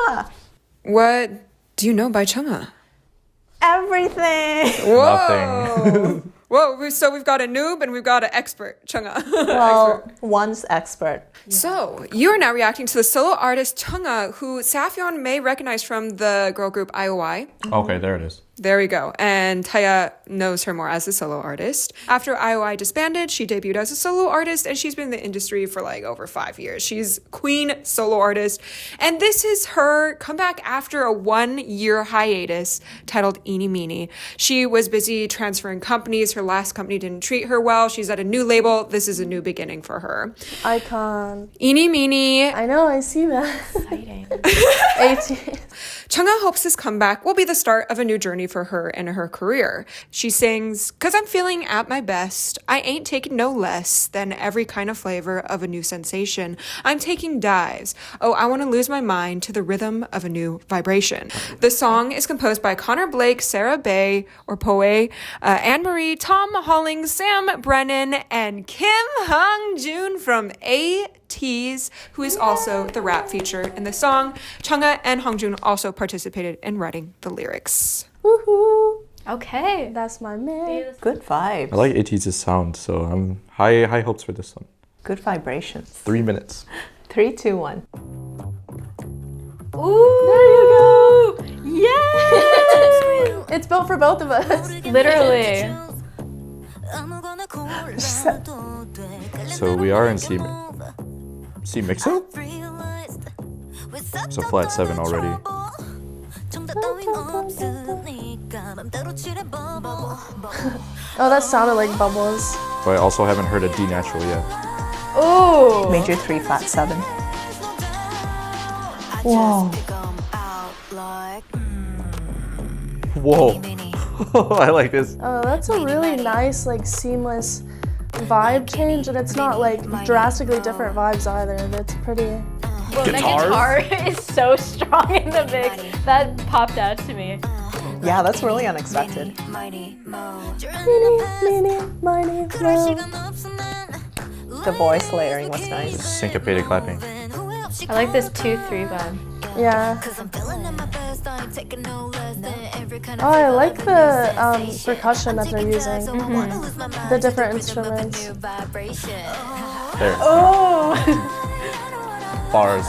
Ha! What do you know by Chung Ha? Everything! Nothing. Whoa, so we've got a noob and we've got an expert, Chung Ha. Well, one's expert. So, you are now reacting to the solo artist Chung Ha, who Safyeon may recognize from the girl group IOI. Okay, there it is. There we go. And Taya knows her more as a solo artist. After IOI disbanded, she debuted as a solo artist, and she's been in the industry for like over 5 years. She's queen solo artist. And this is her comeback after a 1-year hiatus titled EENIE MEENIE. She was busy transferring companies. Her last company didn't treat her well. She's at a new label. This is a new beginning for her. Icon. EENIE MEENIE. I know, I see that. Exciting. 18. Chung Ha hopes this comeback will be the start of a new journey for her and her career. She sings, "'Cause I'm feeling at my best. I ain't taking no less than every kind of flavor of a new sensation. I'm taking dives. Oh, I want to lose my mind to the rhythm of a new vibration." The song is composed by Connor Blake, Sarah Bay, or Poe, Anne-Marie, Tom Holling, Sam Brennan, and Kim Hongjoong from ATEEZ, who is also the rap feature in the song. Chung Ha and Hongjoong also participated in writing the lyrics. Woohoo! Okay. That's my man. Good vibes. I like ATEEZ's sound, so I'm high hopes for this one. Good vibrations. 3 minutes. 3, 2, 1. Ooh. There you go! Yay! It's built for both of us. Literally. So we are in C mixo? So flat 7 already. Oh, that sounded like bubbles. But I also haven't heard a D natural yet. Ooh. Major 3, flat 7. Whoa. Whoa. I like this. Oh, that's a really nice, like, seamless vibe change, and it's not, like, drastically different vibes either. That's pretty... Well, the guitar is so strong in the mix. That popped out to me. Yeah, that's really unexpected. Meenie, meenie, miny, mo. The voice layering was nice. Syncopated clapping. I like this 2-3 vibe. Yeah. Oh, I like the percussion that they're using. The different instruments. There. Oh! Bars.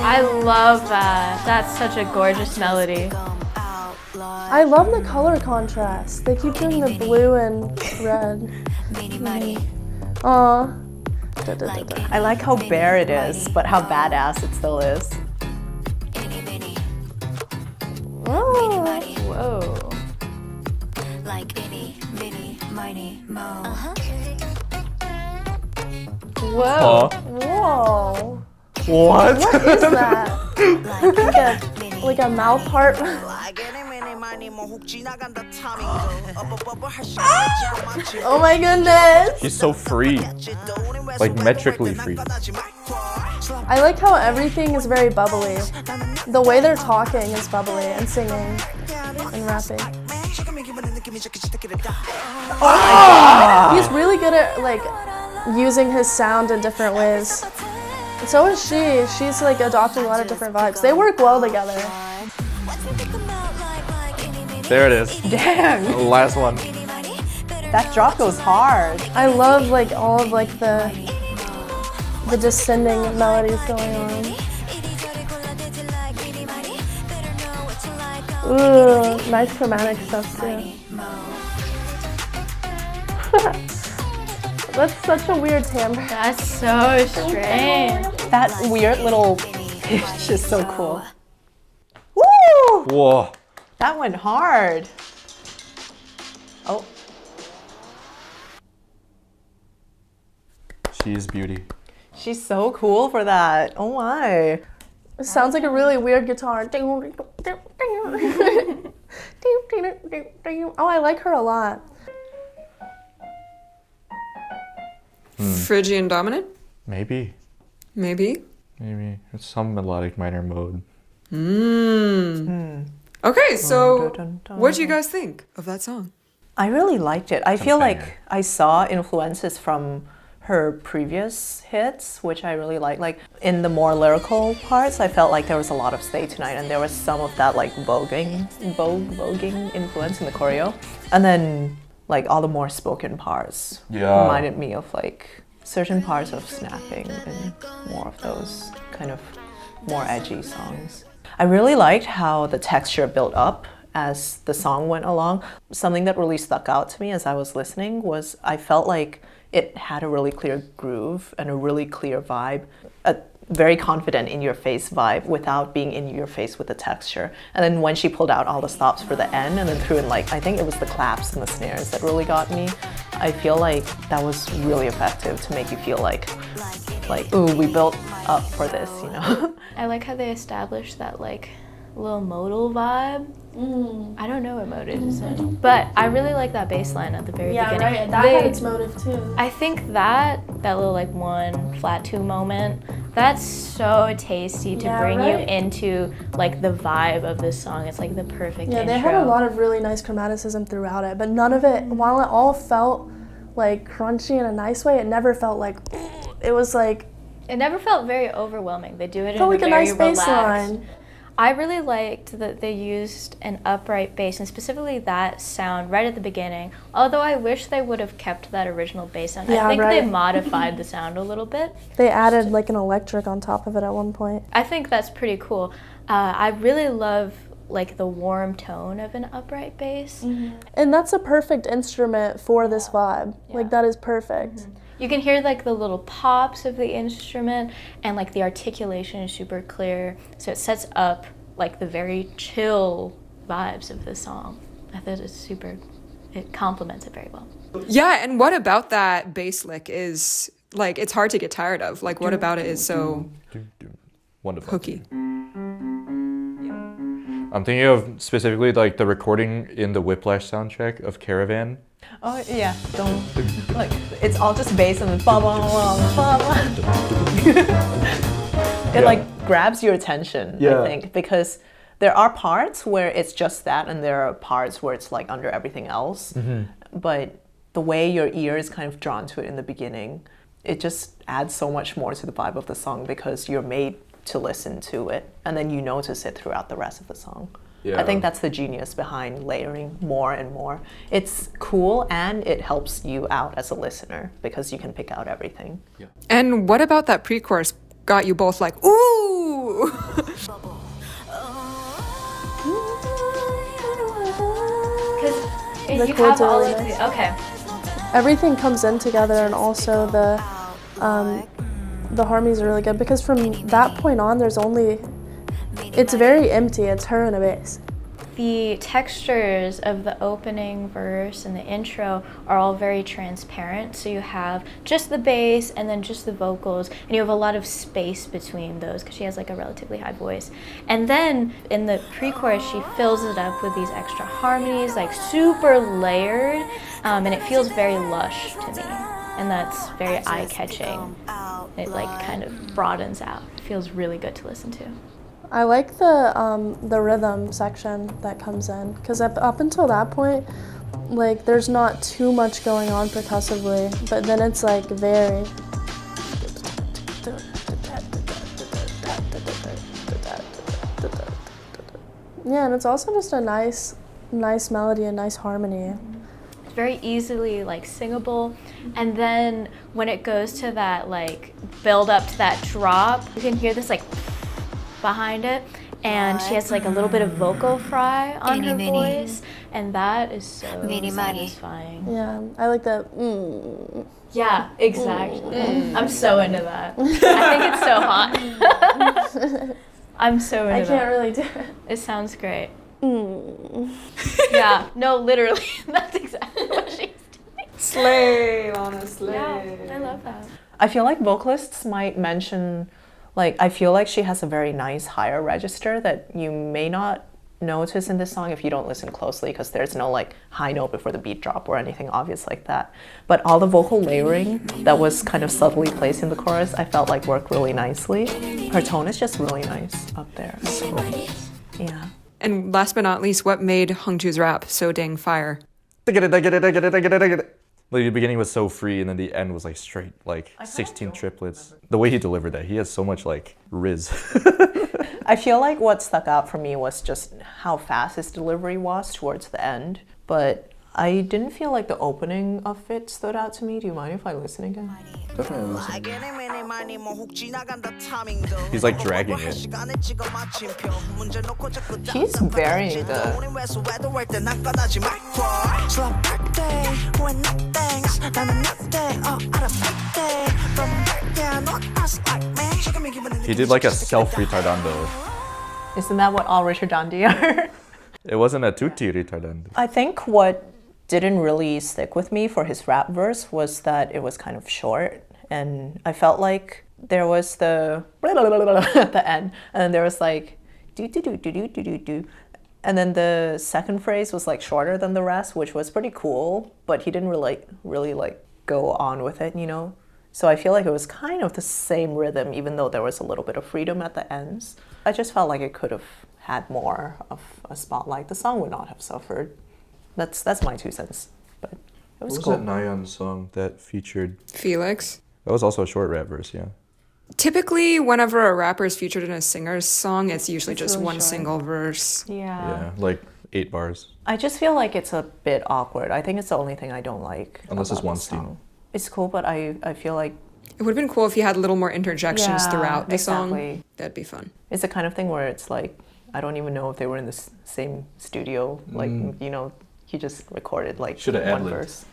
I love that. That's such a gorgeous melody. I love the color contrast. They keep doing the blue and red. Aw. I like how bare it is, but how badass it still is. Oh. Whoa. Whoa. Whoa. What? What is that? like a mouth harp? Oh my goodness. He's so free. Like metrically free. I like how everything is very bubbly. The way they're talking is bubbly and singing and rapping. He's really good at like using his sound in different ways. And so is she. She's like adopting a lot of different vibes. They work well together. There it is. Damn, The last one. that drop goes hard. I love like all of like the descending melodies going on. Ooh, nice chromatic stuff too. That's such a weird timbre. That's so strange. That weird little pitch is so cool. Woo! Whoa. That went hard. Oh, She is beauty. she's so cool for that. Oh my. It sounds like a really weird guitar. Oh, I like her a lot. Phrygian dominant? Maybe. Maybe. Maybe. It's some melodic minor mode. Okay, so Dun, dun, what do you guys think of that song? I really liked it. I feel banger. like I saw influences from her previous hits, which I really like. Like in the more lyrical parts, I felt like there was a lot of Stay Tonight, and there was some of that like voguing influence in the choreo. And then like all the more spoken parts reminded me of like certain parts of Snapping and more of those kind of more edgy songs. I really liked how the texture built up as the song went along. Something that really stuck out to me as I was listening was I felt like it had a really clear groove and a really clear vibe, a very confident in-your-face vibe without being in your face with the texture. And then when she pulled out all the stops for the end and then threw in like, I think it was the claps and the snares that really got me. I feel like that was really effective to make you feel like, ooh, we built up for this, you know? I like how they established that like little modal vibe. I don't know what mode it is in, but I really like that bass line at the very beginning. Right. That had its motive too. I think that little like 1 flat 2 moment, that's so tasty to bring you into like the vibe of this song. It's like the perfect intro. They had a lot of really nice chromaticism throughout it, but none of it, while it all felt like crunchy in a nice way, it never felt like, it was like... It never felt very overwhelming. They do it in like a a very nice bass relaxed... line. I really liked that they used an upright bass, and specifically that sound right at the beginning, although I wish they would have kept that original bass sound. I think they modified the sound a little bit. They added like an electric on top of it at one point. I think that's pretty cool. I really love like the warm tone of an upright bass. And that's a perfect instrument for this vibe. Like that is perfect. You can hear like the little pops of the instrument, and like the articulation is super clear, so it sets up like the very chill vibes of the song. I thought it complements it very well. Yeah, and what about that bass lick is like, it's hard to get tired of. Like, what about it is so Wonderful. hooky? I'm thinking of specifically like the recording in the Whiplash soundtrack of Caravan. Oh yeah, don't like it's all just bass and then bum bum bum bum. It like grabs your attention, I think, because there are parts where it's just that, and there are parts where it's like under everything else. But the way your ear is kind of drawn to it in the beginning, it just adds so much more to the vibe of the song because you're made to listen to it, and then you notice it throughout the rest of the song. I think that's the genius behind layering more and more. It's cool, and it helps you out as a listener because you can pick out everything. And what about that pre-chorus got you both like, ooh? Because you have all of the, okay. Everything comes in together, and also the harmonies are really good because from that point on, it's very empty. It's her and a bass. The textures of the opening verse and the intro are all very transparent, so you have just the bass and then just the vocals, and you have a lot of space between those because she has like a relatively high voice. And then in the pre-chorus, she fills it up with these extra harmonies, like super layered, and it feels very lush to me, and that's very eye-catching. It like kind of broadens out. It feels really good to listen to. I like the rhythm section that comes in because up until that point, like there's not too much going on percussively, but then it's like very. Yeah, and it's also just a nice melody, a nice harmony. It's very easily like singable, and then when it goes to that like build up to that drop, you can hear this like behind it, and she has like a little bit of vocal fry on her voice, and that is so satisfying. Yeah, I like that. Yeah, exactly. I'm so into that. I think it's so hot. I'm so into that. I can't really do it. It sounds great. Yeah, no, literally, that's exactly what she's doing. Slay, Lana, slay. Yeah, I love that. I feel like vocalists might mention, like, I feel like she has a very nice higher register that you may not notice in this song if you don't listen closely, because there's no like high note before the beat drop or anything obvious like that. But all the vocal layering that was kind of subtly placed in the chorus, I felt like worked really nicely. Her tone is just really nice up there. So, yeah. And last but not least, what made Hongju's rap so dang fire? Like the beginning was so free, and then the end was like straight, like 16 triplets. The way he delivered that, he has so much like riz. I feel like what stuck out for me was just how fast his delivery was towards the end, but I didn't feel like the opening of it stood out to me. Do you mind if I listen again? Definitely listen. He's like dragging it. He's varying the. He did like a self-retardando. Isn't that what all retardandi are? It wasn't a tutti retardando. I think what didn't really stick with me for his rap verse was that it was kind of short, and I felt like there was the at the end, and then there was like do do do do do do do do, and then the second phrase was like shorter than the rest, which was pretty cool, but he didn't really like go on with it, you know. So I feel like it was kind of the same rhythm, even though there was a little bit of freedom at the ends. I just felt like it could have had more of a spotlight. The song would not have suffered. That's my 2 cents, but it was cool. What was that Nayeon song that featured? Felix. That was also a short rap verse, yeah. Typically, whenever a rapper is featured in a singer's song, it's usually just really one short. single verse. Yeah, like 8 bars. I just feel like it's a bit awkward. I think it's the only thing I don't like. Unless it's about one the song. steam. It's cool, but I feel like It would have been cool if you had a little more interjections Yeah, throughout the exactly. song. That'd be fun. it's the kind of thing where it's like I don't even know if they were in the same studio. Like you know, he just recorded like Shoulda one ad-libbed. verse.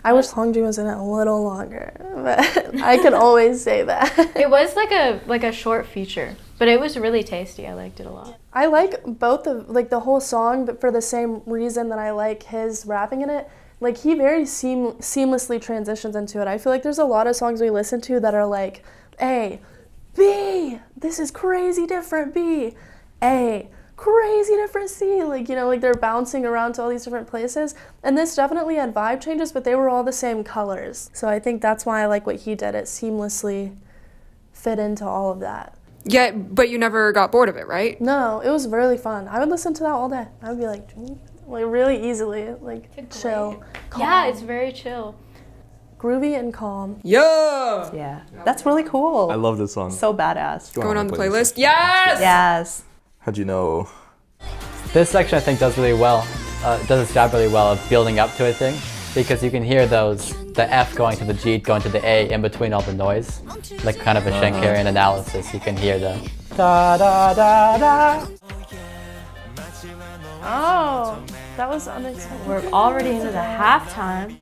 I wish Hongjoong was in it a little longer, but I can always say that. It was like a short feature, but it was really tasty. I liked it a lot. I like both of like the whole song, but for the same reason that I like his rapping in it. Like he very seamlessly transitions into it. I feel like there's a lot of songs we listen to that are like A, B, this is crazy different, B, A, crazy different C. Like, you know, like they're bouncing around to all these different places. And this definitely had vibe changes, but they were all the same colors. So I think that's why I like what he did. It seamlessly fit into all of that. Yeah, but you never got bored of it, right? No, it was really fun. I would listen to that all day. I would be like really easily, like chill, calm, Yeah, it's very chill. groovy and calm. Yeah! Yeah, that's really cool. I love this song. So badass. Going on the playlist? Yes! Yes. How'd you know? This section I think does really well, does its job really well of building up to a thing, because you can hear the F going to the G, going to the A in between all the noise, like kind of a Schenkerian analysis. You can hear the da da da da. Oh, that was unexpected. We're already into the halftime.